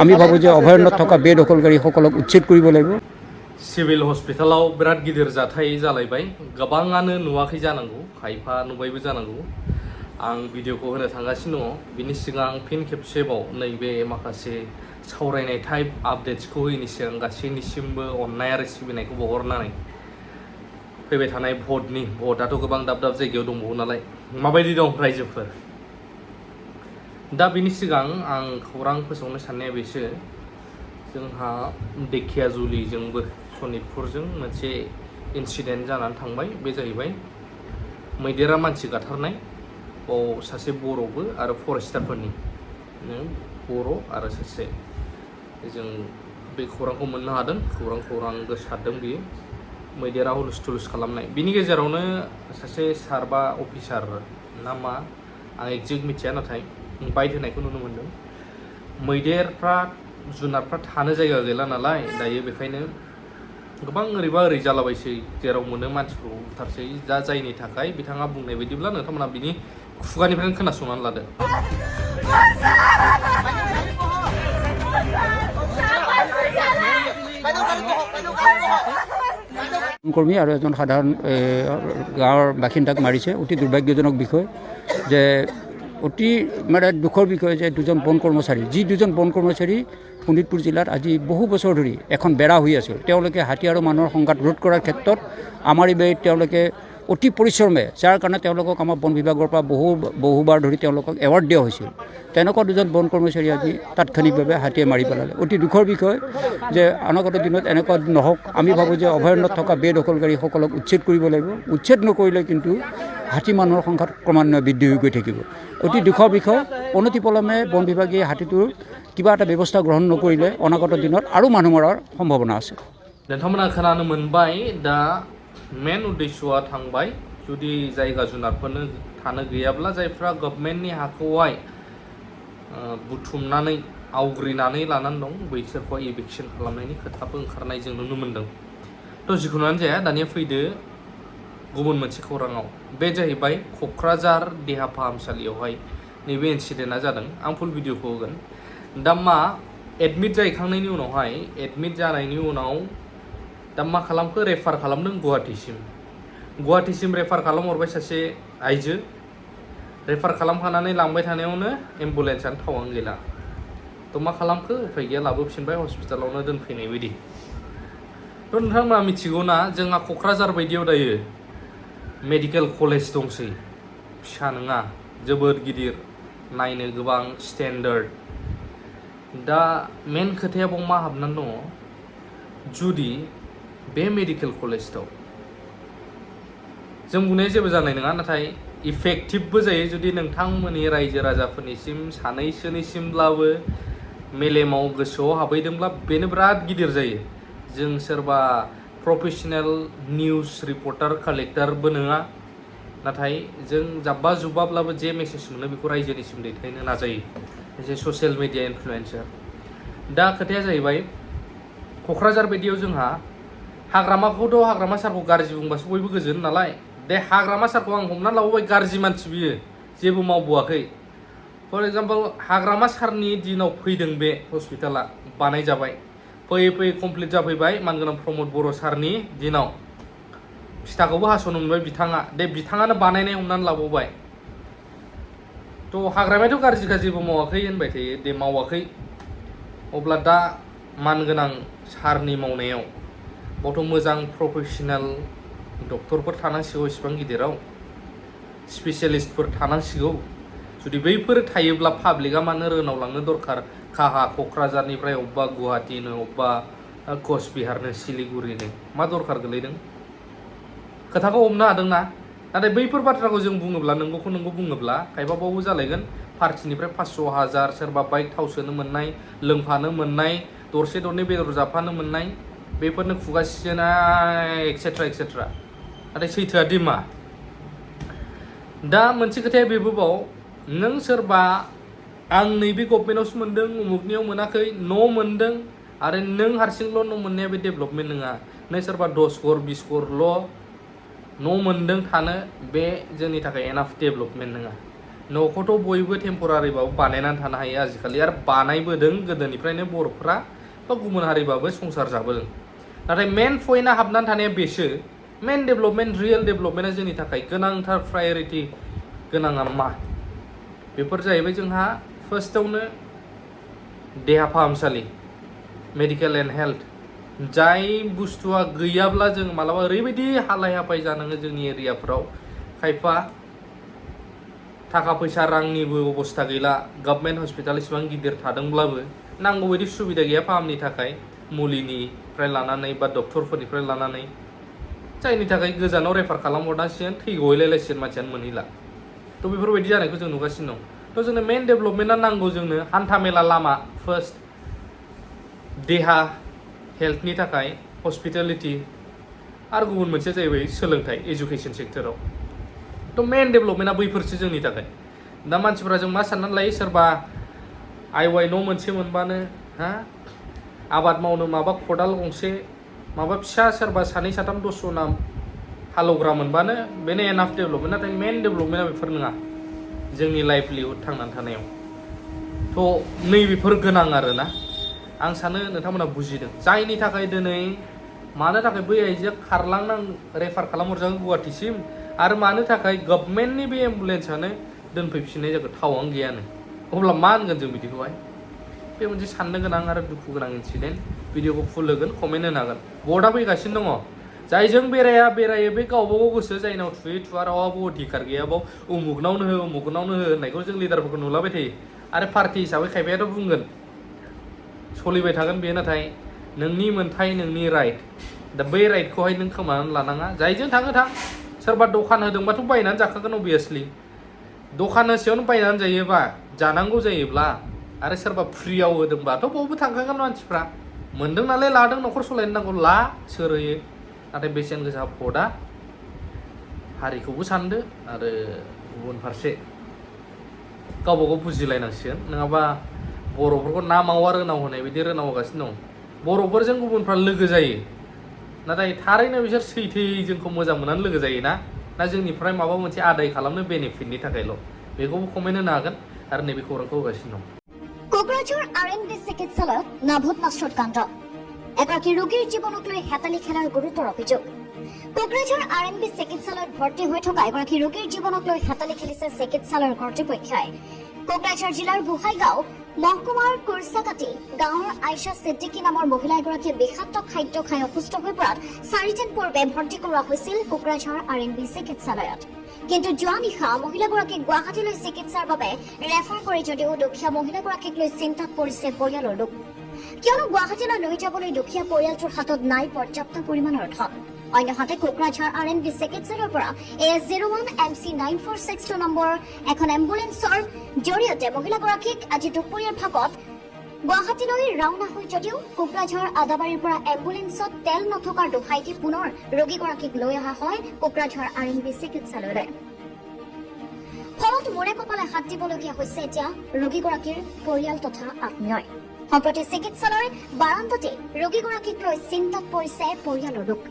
আমি ভাবো যে অভয়ারণ্যত থকা বেদখলকাৰীসকলক উচ্ছেদ কৰিব লাগিব। सिविल हस्पिटालाव बिराद गिदिर जाथाय जालायबाय गोबाङानो नुवाखै जानांगौ खायफा नुबायबो जानांगौ आं भिडिअखौ होनो थांगासिनो दङ बिनि सिगां फिन खेबसेबाव नैबे माखासे सावरायनाय टाइप आपडेट्सखौ होयैनि सिगां गासैनिसिमबो अननाय आरो सिबिनायखौ बावहरनानै फैबाय थानाय भटआथ' गोबां दाब दाब जायगायाव दंबावो नालाय माबायदि दं रायजोफोर दा बिनि सिगां आं खौरां फोसावनो साननाया बेसो जोंहा धेकियाजुलिजोंबो सनितपुरजों मोनसे इन्सिडेन्ट जानानै थांबाय बे जाहैबाय मैदेरा मानसि गाथारनाय बाव सासे बर'बो आरो फरेस्टारफोरनि बर' आरो सासे जों बे खौरांखौ मोननो हादों खौरां गोसारदों बियो मैदेरा हुलुस थुलुस खालामनाय बिनि गेजेरावनो सासे सारबा अफिसार ना मा आं एक्जेक्ट मिथिया नाथाय बाइट होनायखौ नुनो मोनदों मैदेरफ्रा जुनारफ्रा थानो जायगा गैला नालाय दायो बेखायनो गोबां ओरैबा ओरै जालाबायसै जेराव मोनो मानसिफोरखौ बुथारसै दा जायनि थाखाय बिथाङा बुंनाय बायदिब्ला नोंथांमोना बिनि खुगानिफ्रायनो खोनासंनानै लादो কৰ্মী আৰু এজন সাধাৰণ গাঁৱৰ বাসিন্দাক মাৰিছে অতি দুৰ্ভাগ্যজনক বিষয় যে অতি মানে দুখৰ বিষয় যে দুজন বন কৰ্মচাৰী যি দুজন বন কৰ্মচাৰী শোণিতপুৰ জিলাত আজি বহু বছৰ ধৰি এখন বেৰা হৈ আছিল তেওঁলোকে হাতী আৰু মানুহৰ সংঘাত ৰোধ কৰাৰ ক্ষেত্ৰত আমাৰ এই তেওঁলোকে অতি পৰিশ্ৰমে যাৰ কাৰণে তেওঁলোকক আমাৰ বন বিভাগৰ পৰা বহুবাৰ ধৰি তেওঁলোকক এৱাৰ্ড দিয়া হৈছিল তেনেকুৱা দুজন বন কৰ্মচাৰী আজি তাৎক্ষণিকভাৱে হাতীয়ে মাৰি পেলালে অতি দুখৰ বিষয় যে অনাগত দিনত এনেকুৱা নহওক আমি ভাবোঁ যে অভয়াৰণ্যত থকা বেদখলকাৰীসকলক উচ্ছেদ কৰিব লাগিব উচ্ছেদ নকৰিলে কিন্তু হাতী মানুহৰ সংখ্যাত ক্ৰমান্বয়ে বৃদ্ধি হৈ গৈ থাকিব অতি দুখৰ বিষয় অনতিপলমে বন বিভাগে হাতীটোৰ কিবা এটা ব্যৱস্থা গ্ৰহণ নকৰিলে অনাগত দিনত আৰু মানুহ মৰাৰ সম্ভাৱনা আছে नोंथांमोना खोनानो मोनबाय दा मेन उद्देश्यआ थांबाय जुदि जायगा जुनारफोरनो थानो गैयाब्ला जायफ्रा गभर्नमेन्टनि हाखौहाय बुथुमनानै आवग्रिनानै लानानै दं बैसोरखौ इभिक्सन खालामनायनि खोथाबो ओंखारनाय जों नुनो मोन्दों थ' जिखुनुआनो जाया दानिया फैदो गुबुन मोनसे खौराङाव बे जाहैबाय क'क्राझार देहा फाहामसालियावहाय नैबे इन्सिडेन्टआ जादों आं फुल भिडिअखौ होगोन दा मा एडमिट जाहैखांनायनि उनावहाय एडमिट जानायनि उनाव दा मा खालामखो रेफार खालामदों गुवाहाटीसिम रेफार खालामहरबाय सासे आइजो रेफार खालामखानानै लांबाय थानायावनो एम्बुलेन्सआनो थावानो गैला थ' मा खालामखो उफाय गैया लाबोफिनबाय हस्पिटालावनो दोनफैनाय बायदि थ' नोंथांमोना मिथिगौना जोंहा क'क्राझार बायदियाव दायो मेडिकेल कलेज दंसै फिसा नङा जोबोद गिदिर नायनो गोबां स्टेन्डार्ड दा मेन खोथाया बाव मा हाबनानै दङ जुदि बे मेडिकेल कलेजाव जों बुंनाया जेबो जानाय नङा नाथाय इफेक्टिभबो जायो जुदि नोंथांमोननि रायजो राजाफोरनिसिम सानैसोनिसिमब्लाबो मेलेमाव गोसोआव हाबहैदोंब्ला बेनो बिराद गिदिर जायो जों सोरबा प्रफेसनेल निउज रिपर्टार कालेक्टारबो नङा नाथाय जों जाब्बा जुब्बाब्लाबो जे मेसेज मोनो बेखौ रायजोनिसिम दैथायनो नाजायो एसे ससियेल मिडिया इनफ्लुएन्सार दा खोथाया जाहैबाय क'क्राझार बायदियाव जोंहा हाग्रामाखौथ' हाग्रामा सारखौ गाज्रि बुंबासो बयबो गोजोन नालाय दे हाग्रामा सारखौ आं हमनानै लाबोबाय गाज्रि मानसि बियो जेबो मावबोआखै फर एग्जाम्पल हाग्रामा सारनि दिनाव फैदों बे हस्पिटाला बानायजाबाय फैयै कमप्लिट जाफैबाय मानगोनां प्रमद बर' सारनि दिनाव फिथाखौबो हास'नो मोनबाय बिथाङानो बानायनाय हमनानै लाबावबाय थ' हाग्रामायाथ' गाज्रि जेबो मावाखै होनबाय थायो दे मावाखै अब्ला दा मानगोनां सारनि मावनायाव बावथ' मोजां प्रफेसनेल डक्टरफोर थानांसिगौ इसिबां गिदिराव स्पेसियेलिस्टफोर थानांसिगौ जुदि बैफोर थायोब्ला पाब्लिकआ मानो रोनावलांनो दरखार काहा क'क्राझारनिफ्राय अबेबा गुवाहाटीनो अबेबा कचबिहारनो सिलिगुरिनो मा दरखार गोलैदों खोथाखौ हमनो हादोंना नाथाय बैफोर बाथ्राखौ जों बुङोब्ला नंगौखौ नंगौ बुङोब्ला खायफाबावबो जालायगोन पार्टिनिफ्राय 500,000 सोरबा बाइक थाव सोनो मोननाय लोंफानो मोननाय दरसे दरनै बेदर जाफानो मोननाय बेफोरनो खुगा सिजेनाय एक्सेट्रा नाथाय सैथोआ दि मा दा मोनसे खोथाया बेबोबाव नों सोरबा आं नैबे गभर्नमेन्टआवसो मोनदों उमुगनियाव मोनाखै न' मोनदों आरो नों हारसिंल' न' मोननाया बे डेभेलपमेन्ट नङा नों सोरबा 10 घर 20 घरल' न' मोनदों थानो बे जोंनि थाखाय एनाफ डेभेलपमेन्ट नङा न'खौथ' बयबो टेम्परारिबाबो बानायनानै थानो हायो आजिखालि आरो बानायबोदों गोदोनिफ्रायनो बर'फ्रा बा गुबुन हारिबाबो संसार जाबोदों नाथाय मेन पइन्टआ हाबनानै थानाया बेसो मेन डेभेलपमेन्ट रियेल डेभेलपमेन्टआ जोंनि थाखाय गोनांथार प्रायरिटि गोनाङा मा बेफोर जाहैबाय जोंहा फार्स्टआवनो देहा फाहामसालि मेडिकेल एन्ड हेल्थ जाय बुस्थुआ गैयाब्ला जों मालाबा ओरैबायदि हालाय हाफाय जानाङो जोंनि एरियाफ्राव खायफा थाखा फैसा रांनिबो अबस्था गैला गभर्नमेन्ट हस्पिटाल इसिबां गिदिर थादोंब्लाबो नांगौ बायदि सुबिदा गैया फाहामनि थाखाय मुलिनिफ्राय लानानै बा डक्टरफोरनिफ्राय लानानै जायनि थाखाय गोजानाव रेफार खालामहरनांसिगोन थैगहैलायलायसिगोन मानसियानो मोनहैला थ' बेफोरबायदि जानायखौ जों नुगासिनो दं थ' जोंनो मेन डेभेलपमेन्टआ नांगौ जोंनो हान्था मेला लामा फार्स्ट देहा हेल्थनि थाखाय हस्पिटेलिटि आरो गुबुन मोनसेया जाहैबाय सोलोंथाइ एजुकेसन सेक्टराव थ' मेन डेभेलपमेन्टआ बैफोरसो जोंनि थाखाय दा मानसिफोरा जों मा साननानै लायो सोरबा आइवाइ न' मोनसे मोनबानो हा आबाद मावनो माबा खदाल गंसे माबा फिसा सोरबा सानै साथाम 10 जना हालौग्रा मोनबानो बेनो एनाफ डेभेलपमेन्ट नाथाय मेन डेभेलपमेन्टआ बेफोर नङा जोंनि लाइभलिहुड थांनानै थानायाव थ' नैबेफोर गोनां आरोना आं सानो नोंथांमोना बुजिदों जायनि थाखाय दिनै मानो थाखाय बै आइजोआ खारलांनां रेफार खालामहरजागोन गुवाहाटिसिम आरो मानो थाखाय गभर्नमेन्टनि बे एम्बुलेन्सआनो दोनफैफिननाय जागोन थावानो गैयानो अब्ला मा होनगोन जों बिदिखौहाय बे मोनसे साननो गोनां आरो दुखु गोनां इन्सिडेन्ट भिडिअखौ फुल होगोन कमेन्ट होनो हागोन बर्डआ फैगासिनो दङ जायजों बेरायो बे गावबागाव गोसो जायनाव थुयै थुवा रावाबो अधिकार गैया बाव उमुगनावनो हो होननायखौ जों लिडारफोरखौ नुलाबाय थायो आरो पार्टि हिसाबै खायफायाथ' बुंगोन सोलिबाय थागोन बे नाथाय नोंनि मोन्थाय नोंनि राइट दा बै राइटखौहाय नों खोमानानै लानाङा जायजों थाङो थां सोरबा दखान होदोंबाथ' बायनानै जाखागोन अबियासलि दखान होसेयावनो बायनानै जायोबा जानांगौ जायोब्ला आरो सोरबा फ्रियाव होदोंबाथ' बावबो थांखागोन मानसिफ्रा मोनदों नालाय लादों न'खर सलायनो नांगौ ला सोर होयो नाथाय बेसेन गोसा भटआ हारिखौबो सानदो आरो गुबुन फारसे गावबागाव बुजिलायनांसिगोन नङाबा बर'फोरखौ ना मावा रोनाव होनाय बायदि रोनाव होगासिनो दं बर'फोरजों गुबुनफ्रा लोगो जायो नाथाय थारैनो बिसोर सैथोयै जोंखौ मोजां मोननानै लोगो जायोना ना जोंनिफ्राय माबा मोनसे आदाय खालामनो बेनिफिटनि थाखायल' बेखौबो कमेन्ट होनो हागोन आरो नैबे खौरांखौ होगासिनो दं কোকৰাঝাৰ আৰএনবি চিকিৎসালয়ত নাভত মাষ্টৰ কাণ্ড এগৰাকী ৰোগীৰ জীৱনক লৈ হেতালি খেলাৰ গুৰুতৰ অভিযোগ কোকৰাঝাৰ আৰএনবি চিকিৎসালয়ত ভৰ্তি হৈ থকা এগৰাকী ৰোগীৰ জীৱনক লৈ হেতালি খেলিছে চিকিৎসালয়ৰ কৰ্তৃপক্ষই কোকৰাঝাৰ জিলাৰ গোহাইগাঁও মহকুমাৰ কুৰচাকাটি গাঁৱৰ আইশা সিদ্দিকী নামৰ মহিলা এগৰাকীয়ে বিষাক্ত খাদ্য খাই অসুস্থ হৈ পৰাত 4 দিন পূৰ্বে ভৰ্তি কৰোৱা হৈছিল কোকৰাঝাৰ আৰএনবি চিকিৎসালয়ত কিন্তু যোৱা নিশা মহিলাগৰাকীক গুৱাহাটীলৈ চিকিৎসাৰ বাবে ৰেফাৰ কৰি যদিও দুখীয়া মহিলাগৰাকীক লৈ চিন্তাত পৰিছে পৰিয়ালৰ লোক কিয়নো গুৱাহাটীলৈ লৈ যাবলৈ দুখীয়া পৰিয়ালটোৰ হাতত নাই পৰ্যাপ্ত পৰিমাণৰ ধন অন্যহাতে কোকৰাঝাৰ আৰএনবি চিকিৎসালয়ৰ পৰা AS01 MC 9462 নম্বৰ এখন এম্বুলেন্সৰ জৰিয়তে মহিলাগৰাকীক আজি দুপৰীয়াৰ ভাগত গুৱাহাটীলৈ ৰাওনা হৈ যদিও কোকৰাঝাৰ আদাবাৰীৰ পৰা এম্বুলেন্সত তেল নথকাৰ দোহাই দি পুনৰ ৰোগীগৰাকীক লৈ অহা হয় কোকৰাঝাৰ আৰএনবি চিকিৎসালয়লৈ ফলত মূৰে কপালে হাত দিবলগীয়া হৈছে এতিয়া ৰোগীগৰাকীৰ পৰিয়াল তথা আত্মীয়ই সম্প্ৰতি চিকিৎসালয়ৰ বাৰাণ্ডাতে ৰোগীগৰাকীক লৈ চিন্তাত পৰিছে পৰিয়ালৰ লোক